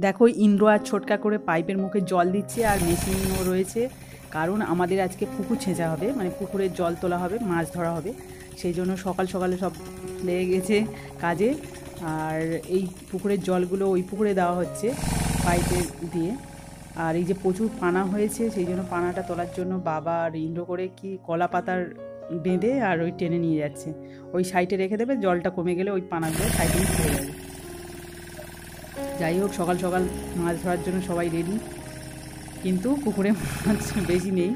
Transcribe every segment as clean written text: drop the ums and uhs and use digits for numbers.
দেখো ইন্দ্র আর ছোটকা করে পাইপের মুখে জল দিচ্ছে আর মেশিনও রয়েছে, কারণ আমাদের আজকে পুকুর ছেঁচা হবে, মানে পুকুরের জল তোলা হবে, মাছ ধরা হবে। সেই জন্য সকাল সকালে সব লেগে গেছে কাজে। আর এই পুকুরের জলগুলো ওই পুকুরে দেওয়া হচ্ছে পাইপে দিয়ে। আর এই যে প্রচুর পানা হয়েছে, সেই জন্য পানাটা তোলার জন্য বাবা আর ইন্দ্র করে কি কলা পাতার বেঁধে আর ওই টেনে নিয়ে যাচ্ছে। ওই সাইডে রেখে দেবে, জলটা কমে গেলে ওই পানাগুলো সাইডেই হয়ে যাবে। যাই হোক, সকাল সকাল মাছ ধরার জন্য সবাই রেডি, কিন্তু পুকুরে মাছ বেশি নেই,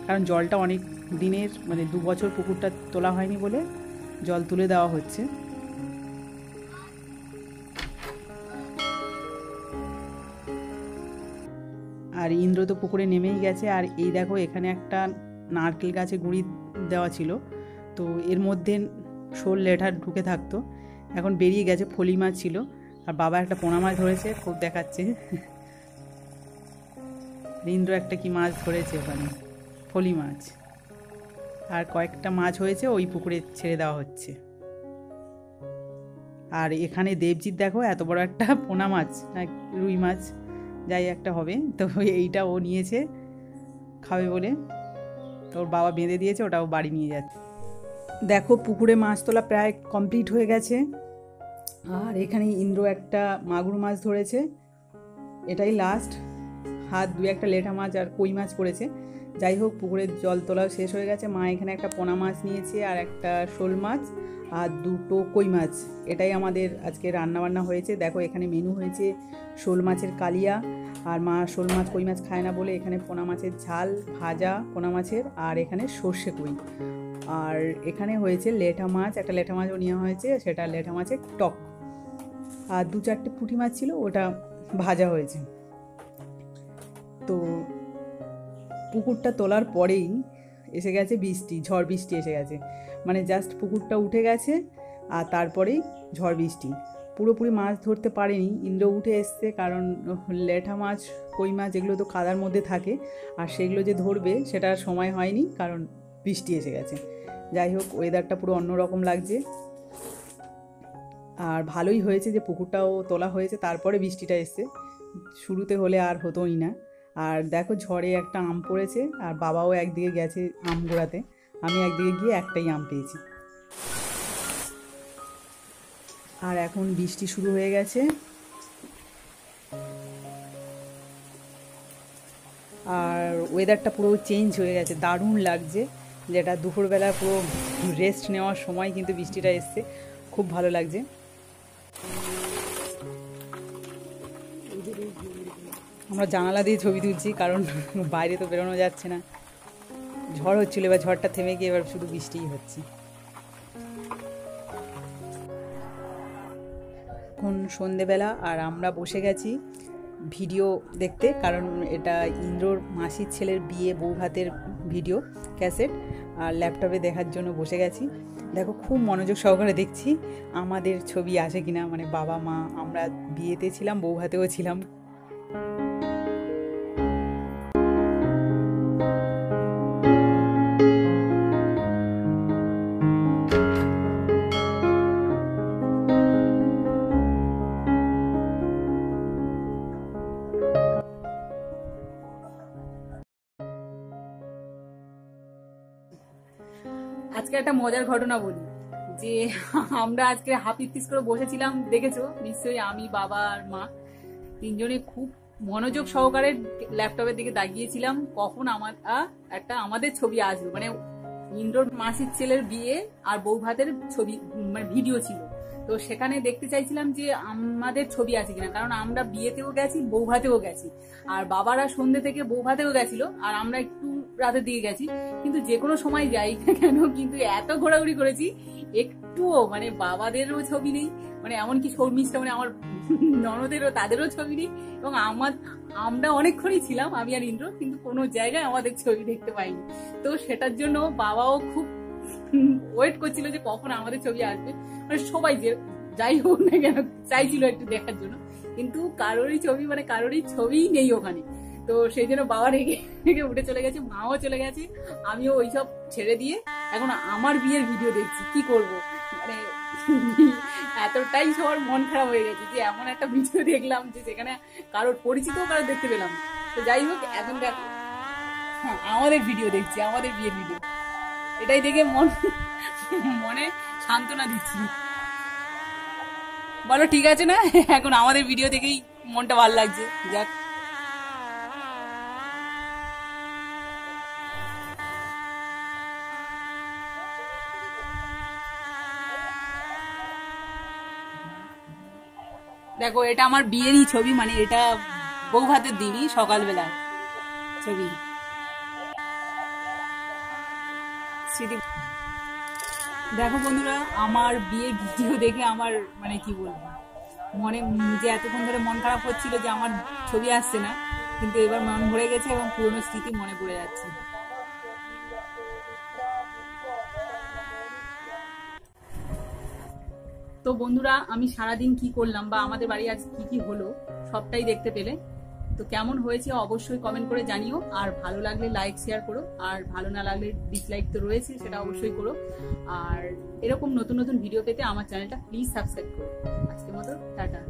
কারণ জলটা অনেক দিনের, মানে 2 বছর পুকুরটা তোলা হয়নি বলে জল তুলে দেওয়া হচ্ছে। আর ইন্দ্র তো পুকুরে নেমেই গেছে। আর এই দেখো, এখানে একটা নারকেল গাছে গুঁড়ি দেওয়া ছিল, তো এর মধ্যে শোল লেঠা ঢুকে থাকতো, এখন বেরিয়ে গেছে। ফলি মাছ ছিল, আর বাবা একটা পোনা মাছ ধরেছে, খুব দেখাচ্ছে। ইন্দ্র একটা কি মাছ ধরেছে ওখানে, ফলি মাছ। আর কয়েকটা মাছ হয়েছে, ওই পুকুরে ছেড়ে দেওয়া হচ্ছে। আর এখানে দেবজিৎ দেখো এত বড় একটা পোনা মাছ, রুই মাছ যাই একটা হবে, তো এইটা ও নিয়েছে খাবে বলে, তোর বাবা বেঁধে দিয়েছে, ওটাও বাড়ি নিয়ে যাচ্ছে। দেখো পুকুরে মাছ তোলা প্রায় কমপ্লিট হয়ে গেছে। আর এখানে ইন্দ্র একটা মাগুর মাছ ধরেছে, এটাই লাস্ট। হাত 2-1 লেঠা মাছ আর কই মাছ পড়েছে। যাই হোক, পুকুরের জল তোলাও শেষ হয়ে গেছে। মা এখানে একটা পোনা মাছ নিয়েছে, আর একটা শোল মাছ, আর 2টো কই মাছ। এটাই আমাদের আজকে রান্নাবান্না হয়েছে। দেখো এখানে মেনু হয়েছে শোল মাছের কালিয়া, আর মা শোল মাছ কই মাছ খায় না বলে এখানে পোনা মাছের ঝাল, ভাজা পোনা মাছের, আর এখানে সর্ষে কই। আর এখানে হয়েছে লেঠা মাছ, একটা লেঠা মাছও নেওয়া হয়েছে, সেটা লেঠা মাছের টক। আর 2-4টে পুঁটি মাছ ছিল, ওটা ভাজা হয়েছে। তো পুকুরটা তোলার পরেই এসে গেছে বৃষ্টি, ঝড় বৃষ্টি এসে গেছে। মানে জাস্ট পুকুরটা উঠে গেছে আর তারপরেই ঝড় বৃষ্টি। পুরোপুরি মাছ ধরতে পারেনি, ইন্দ্র উঠে এসছে, কারণ লেঠা মাছ কই মাছ এগুলো তো কাদার মধ্যে থাকে, আর সেগুলো যে ধরবে সেটা সময় হয়নি, কারণ বৃষ্টি এসে গেছে। যাই হোক, ওয়েদারটা পুরো অন্যরকম লাগছে। আর ভালোই হয়েছে যে পুকুরটাও তোলা হয়েছে, তারপরে বৃষ্টিটা এসছে, শুরুতে হলে আর হতোই না। আর দেখো ঝড়ে একটা আম পড়েছে, আর বাবাও একদিকে গেছে আম গোড়াতে, আমি একদিকে গিয়ে একটাই আম পেয়েছি। আর এখন বৃষ্টি শুরু হয়ে গেছে, আর ওয়েদারটা পুরো চেঞ্জ হয়ে গেছে, দারুণ লাগছে। যেটা দুপুরবেলা পুরো রেস্ট নেওয়ার সময় কিন্তু বৃষ্টিটা এসছে, খুব ভালো লাগছে। আমরা জানালা দিয়ে ছবি তুলছি, কারণ বাইরে তো বেরোনো যাচ্ছে না। ঝড় হচ্ছিল, এবার ঝড়টা থেমে গিয়ে এবার শুধু বৃষ্টিই হচ্ছে। এখন সন্ধেবেলা, আর আমরা বসে গেছি ভিডিও দেখতে, কারণ এটা ইন্দ্রর মাসির ছেলের বিয়ে, বউ ভাতের ভিডিও ক্যাসেট, আর ল্যাপটপে দেখার জন্য বসে গেছি। দেখো খুব মনোযোগ সহকারে দেখছি আমাদের ছবি আসে কিনা, মানে বাবা মা, আমরা বিয়েতে ছিলাম, বউ ভাতেও ছিলাম। আজকে একটা মজার ঘটনা বলি, যে আমরা আজকে হাফ পিস করে বসেছিলাম, দেখেছো নিশ্চয়ই, আমি বাবা আর মা তিনজনে খুব মনোযোগ সহকারে ল্যাপটপের দিকে তাকিয়েছিলাম, কখন আমাদের ছবি আসবে। মানে ইন্দ্রর মাসির ছেলের বিয়ে আর বউ ভাতের ছবি, মানে ভিডিও ছিল, তো সেখানে দেখতে চাইছিলাম যে আমাদের ছবি আছে কিনা, কারণ আমরা বিয়েতেও গেছি, বউ ভাতেও গেছি, আর বাবারা সন্ধ্যে থেকে বউ ভাতেও গেছিল, আর আমরা একটু রাতের দিকে গেছি। কিন্তু যে কোনো সময় যাই না কেন, কিন্তু এত ঘোরাঘুরি করেছি, একটুও মানে বাবাদেরও ছবি নেই, মানে এমনকি শর্মিষ্ঠা, মানে আমার ননদেরও, তাদেরও ছবি নেই। এবং আমরা অনেকক্ষণই ছিলাম, আমি আর ইন্দ্র, কিন্তু কোনো জায়গায় আমাদের ছবি দেখতে পাইনি। তো সেটার জন্য বাবাও খুব ওয়েট করছিল যে কখন আমাদের ছবি আসবে, মানে সবাই যে যাই হোক না কেন চাইছিল একটু দেখার জন্য, কিন্তু কারোরই ছবিই নেই ওখানে। তো সেই জন্য বাবা রেগে উঠে চলে গেছে, মাও চলে গেছে, আমিও ওইসব ছেড়ে দিয়ে এখন আমার বিয়ের ভিডিও দেখছি। কি করব, মানে এতটাই সবার মন খারাপ হয়ে গেছে যে এমন একটা ভিডিও দেখলাম যে যেখানে কারোর পরিচিত কারো দেখতে পেলাম। তো যাই হোক, এখন দেখো হ্যাঁ আমাদের ভিডিও দেখছি, আমাদের বিয়ের ভিডিও, এটাই দেখে মনে সান্ত্বনা দিচ্ছি। বলো ঠিক আছে না? এখন আমাদের ভিডিও দেখেই মনটা ভালো লাগছে। যাক, দেখো এটা আমার বিয়েরই ছবি, মানে এটা বউ ভাতের দিনই সকালবেলা ছবি। স্মৃতি, দেখো বন্ধুরা, আমার বিয়ের ভিডিও দেখে আমার মানে কি বলবো, মনে যে এতক্ষণ ধরে মন খারাপ হচ্ছিল যে আমার ছবি আসছে না, কিন্তু এবার মন ভরে গেছে এবং পুরনো স্মৃতি মনে পড়ে যাচ্ছে। তো বন্ধুরা, আমি সারাদিন কি করলাম বা আমাদের বাড়ি আজ কি কি হলো সবটাই দেখতে পেলে। তো কেমন হয়েছে অবশ্যই কমেন্ট করে জানিও, আর ভালো লাগলে লাইক শেয়ার করো, আর ভালো না লাগলে ডিসলাইক তো রয়েছে, সেটা অবশ্যই করো। আর এরকম নতুন নতুন ভিডিও পেতে আমার চ্যানেলটা প্লিজ সাবস্ক্রাইব করো। আজকের মতো টাটা।